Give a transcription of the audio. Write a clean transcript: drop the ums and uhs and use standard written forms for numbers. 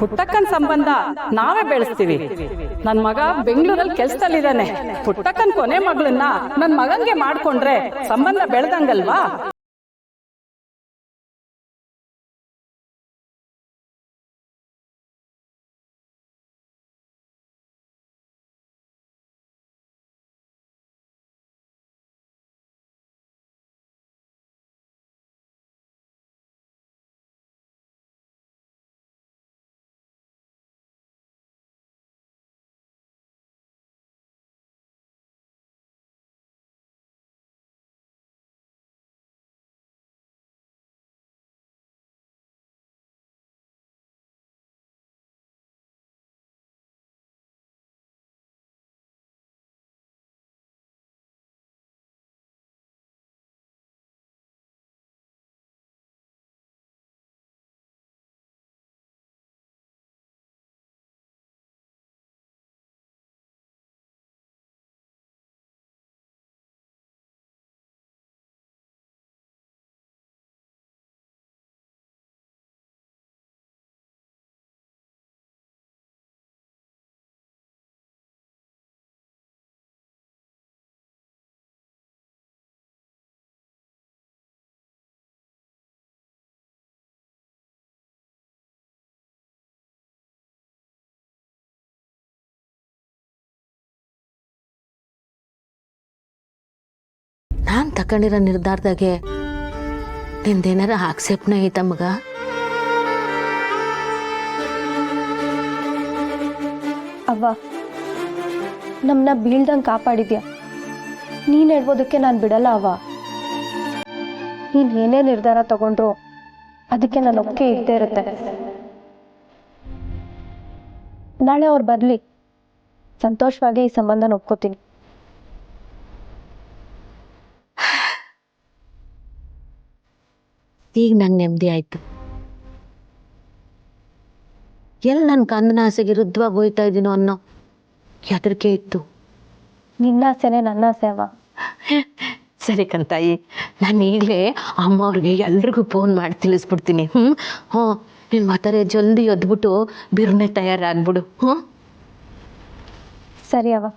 ಪುಟ್ಟಕ್ಕನ್ ಸಂಬಂಧ ನಾವೇ ಬೆಳೆಸ್ತೀವಿ. ನನ್ ಮಗ ಬೆಂಗಳೂರಲ್ಲಿ ಕೆಲ್ಸದಲ್ಲಿದ್ದಾನೆ. ಪುಟ್ಟಕ್ಕನ್ ಕೊನೆ ಮಗಳನ್ನ ನನ್ ಮಗನ್ಗೆ ಮಾಡ್ಕೊಂಡ್ರೆ ಸಂಬಂಧ ಬೆಳೆದಂಗಲ್ವಾ? ನಾನು ತಗೊಂಡಿರೋ ನಿರ್ಧಾರದಾಗೆ ನಿಂದೇನಾರ ಆಕ್ಷೇಪಣೆ ಐತ ಮಗ? ಅವ್ವ, ನಮ್ಮನ್ನ ಬೀಳ್ದಂಗೆ ಕಾಪಾಡಿದ್ಯಾ. ನೀನು ಹೇಳ್ಬೋದಕ್ಕೆ ನಾನು ಬಿಡಲ್ಲ ಅವ್ವ. ನೀನು ಏನೇ ನಿರ್ಧಾರ ತಗೊಂಡ್ರು ಅದಕ್ಕೆ ನಾನು ಒಪ್ಪಿಗೆ ಇದ್ದೇ ಇರುತ್ತೆ. ನಾಳೆ ಅವ್ರು ಬರಲಿ, ಸಂತೋಷವಾಗಿ ಈ ಸಂಬಂಧನ ಒಪ್ಕೋತೀನಿ. ಈಗ ನಂಗೆ ನೆಮ್ಮದಿ ಆಯ್ತು. ಎಲ್ಲಿ ನನ್ನ ಕಂದನ ಆಸೆಗೆ ವಿರುದ್ಧವಾಗಿ ಹೋಯ್ತಾ ಇದ್ದೀನೋ ಅನ್ನೋ ಹೆದರಿಕೆ ಇತ್ತು. ನಿನ್ನ ಆಸೆನೇ ನನ್ನ ಆಸೆ ಅವ್ವ. ಸರಿ ಕಂತಾಯಿ, ನಾನು ಈಗಲೇ ಅಮ್ಮವ್ರಿಗೆ ಎಲ್ರಿಗೂ ಫೋನ್ ಮಾಡಿ ತಿಳಿಸ್ಬಿಡ್ತೀನಿ. ನೀನು ಮಾತಾರೆ ಜಲ್ದಿ ಎದ್ಬಿಟ್ಟು ಬಿರ್ನೆ ತಯಾರಾಗ್ಬಿಡು. ಸರಿ ಅವ್ವ.